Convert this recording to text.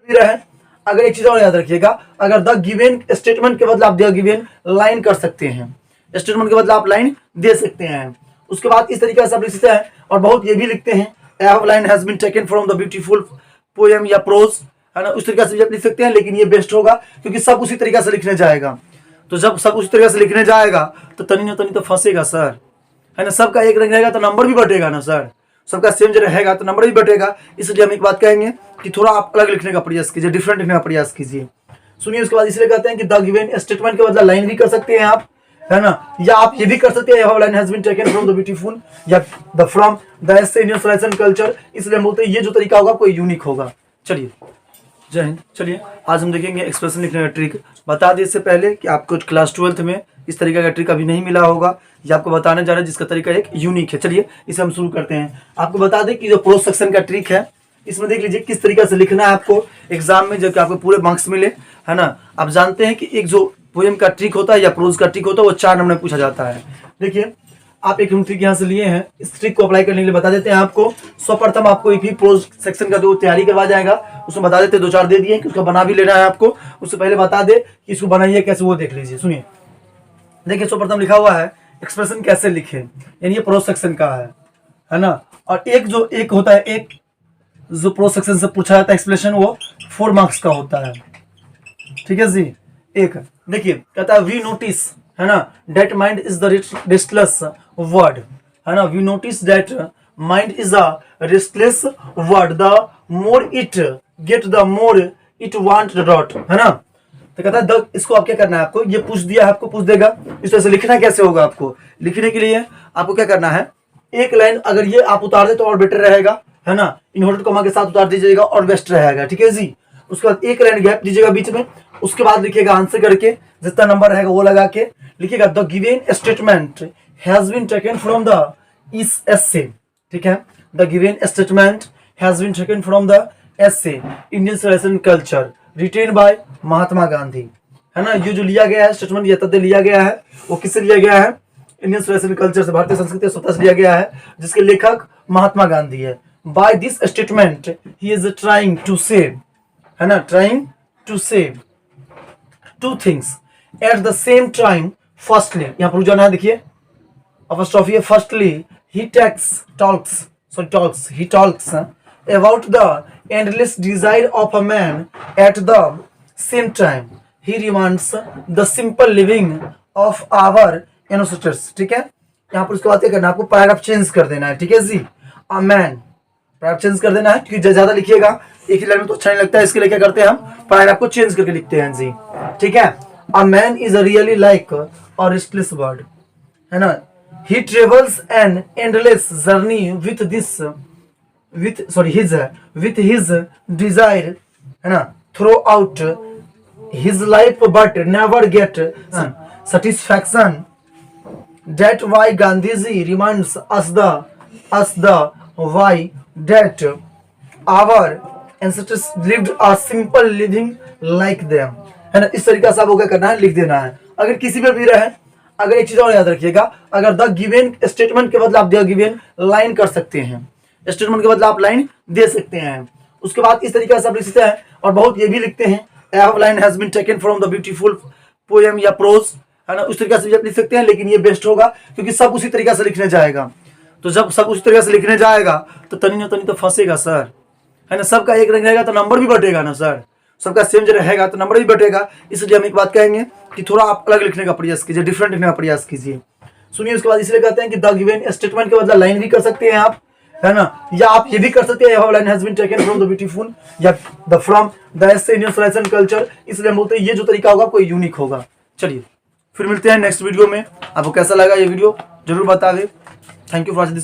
है। अगर एक चीज और याद रखिएगा, अगर द गिवन स्टेटमेंट के बदले आप द गिवन लाइन कर सकते हैं, स्टेटमेंट के बदले आप लाइन दे सकते हैं। उसके बाद इस तरीके से आप लिख सकते हैं, और बहुत ये भी लिखते हैं, every line has been taken from the beautiful poem या प्रोज, है ना, उस तरीके से भी आप लिख सकते हैं। लेकिन ये बेस्ट होगा क्योंकि सब उसी तरीके से लिखने जाएगा। तो जब सब उसी तरीके से लिखने जाएगा तो तनी न तनी तो फंसेगा सर, है ना। सबका एक रंग रहेगा तो नंबर भी बटेगा ना सर, सबका सेम जो रहेगा तो नंबर भी बटेगा। इसलिए हम एक बात कहेंगे कि थोड़ा आप अलग लिखने का प्रयास कीजिए, डिफरेंट लिखने का प्रयास कीजिए। सुनिए, उसके बाद इसलिए कहते हैं कि द गिवन स्टेटमेंट के बदला लाइन भी कर सकते हैं आप, है ना, या आप ये भी कर सकते हैं, line has been taken from the beautiful या the from the essay Indian society and culture. इसलिए हम बोलते हैं ये जो तरीका होगा कोई यूनिक होगा। चलिए, जय हिंद। चलिए आज हम देखेंगे एक्सप्रेशन लिखने का ट्रिक। बता दें इससे पहले कि आपको क्लास 12th में इस तरीके का ट्रिक अभी नहीं मिला होगा, ये आपको बताने जा रहे हैं, जिसका तरीका एक यूनिक है। चलिए इसे हम शुरू करते हैं। आपको बता दें कि जो प्रोज सेक्शन का ट्रिक है, इसमें देख लीजिए किस तरीके से लिखना है आपको एग्जाम में, जो कि आपको पूरे मार्क्स मिले, है ना। आप जानते हैं कि एक जो पोएम का ट्रिक होता है या प्रोज का ट्रिक होता है वो 4 नंबर में पूछा जाता है। देखिए आप एक ट्रिक यहाँ से लिए हैं, इस ट्रिक को अप्लाई करने के लिए बता देते हैं आपको। सर्वप्रथम आपको एक भी प्रोज सेक्शन का जो तैयारी करवा जाएगा उसमें बता देते हैं, 2-4 दे दिए कि उसका बना भी लेना है आपको। उससे पहले बता दे कि इसको बनाइए कैसे, वो देख लीजिए। सुनिए, देखिए सर्वप्रथम लिखा हुआ है एक्सप्रेशन कैसे लिखे, यानी ये प्रोज सेक्शन का है ना। और एक होता है, एक जो प्रोज सेक्शन से पूछा जाता है एक्सप्रेशन, वो 4 मार्क्स का होता है, ठीक है जी। एक देखिए कहता है वी नोटिस, है ना, that mind is the restless word, है ना। We notice that mind is a restless word, the more it get the more it want dot, है ना। तो कहता है इसको आप क्या करना है, आपको ये पूछ दिया है, आपको पूछ देगा इस तरह से लिखना कैसे होगा। आपको लिखने के लिए आपको क्या करना है, एक लाइन अगर ये आप उतार दे तो और बेटर रहेगा, है ना। इन्वर्टेड कॉमा के साथ उतार दीजिएगा और बेस्ट रहेगा, ठीक है जी। उसके बाद एक लाइन गैप दीजिएगा बीच में, उसके बाद लिखिएगा आंसर करके, जितना नंबर रहेगा वो लगा के लिखिएगा the given statement has been taken from the इस एसे, ठीक है। The given statement has been taken from the essay Indian society culture written by Mahatma Gandhi, है ना। ये जो लिया गया है स्टेटमेंट, ये तथ्य लिया गया है, वो किससे लिया गया है, इंडियन सोसाइटी कल्चर से, भारतीय संस्कृति स्वतः से लिया गया है, जिसके लेखक महात्मा गांधी है। By this statement he is trying to say, है ना, trying to say 2 things at the same time. Firstly, यहाँ पर जाना है, देखिए अपॉस्ट्रोफी है, firstly he talks about the endless desire of a man. At the same time he reminds the simple living of our ancestors, ठीक है। यहाँ पर उसके बाद क्या करना है, आपको पैराग्राफ चेंज कर देना है, ठीक है जी। अ मैन पैराग्राफ चेंज कर देना है, क्योंकि ज्यादा लिखिएगा एक ही लाइन में तो अच्छा नहीं लगता है, इसके लिए क्या करते हैं हम पैराग्राफ को चेंज करके लिखते हैं जी, ठीक है। A man is really like a restless bird, है ना। He travels an endless journey with his desire, है ना, throughout his life, but never get satisfaction. That why Gandhiji reminds us the why that our ancestors lived a simple living like them, है ना। इस तरीके से आपको क्या करना है, लिख देना है। अगर किसी पे भी रहे, अगर एक चीज और याद रखिएगा, अगर द गिवन स्टेटमेंट के बदले आप द गिवन लाइन कर सकते हैं, स्टेटमेंट के बदले आप लाइन दे सकते हैं। उसके बाद इस तरीके से आप लिख सकते हैं, और बहुत ये भी लिखते हैं, every line has been taken from the beautiful poem या प्रोज, है ना, उस तरीके से भी आप लिख सकते हैं। लेकिन ये बेस्ट होगा क्योंकि सब उसी तरीके से लिखने जाएगा। तो जब सब उसी तरीके से लिखने जाएगा तो तनी न तनी तो फंसेगा सर, है ना। सबका एक रंग रहेगा तो नंबर भी बटेगा ना सर, सबका सेम जो रहेगा तो नंबर भी बटेगा। इसलिए हम एक बात कहेंगे कि थोड़ा आप अलग लिखने का प्रयास कीजिए, डिफरेंट लिखने का प्रयास कीजिए। सुनिए, उसके बाद इसलिए कहते हैं कि द गिवन स्टेटमेंट के बदला लाइन भी कर सकते हैं आप, है ना, या आप ये भी कर सकते हैं, line has been taken from the beautiful या the from the essay Indian society and culture. इसलिए हम बोलते हैं ये जो तरीका होगा कोई यूनिक होगा। चलिए फिर मिलते हैं नेक्स्ट वीडियो में। आपको कैसा लगा ये वीडियो जरूर बताइए। Thank you for this.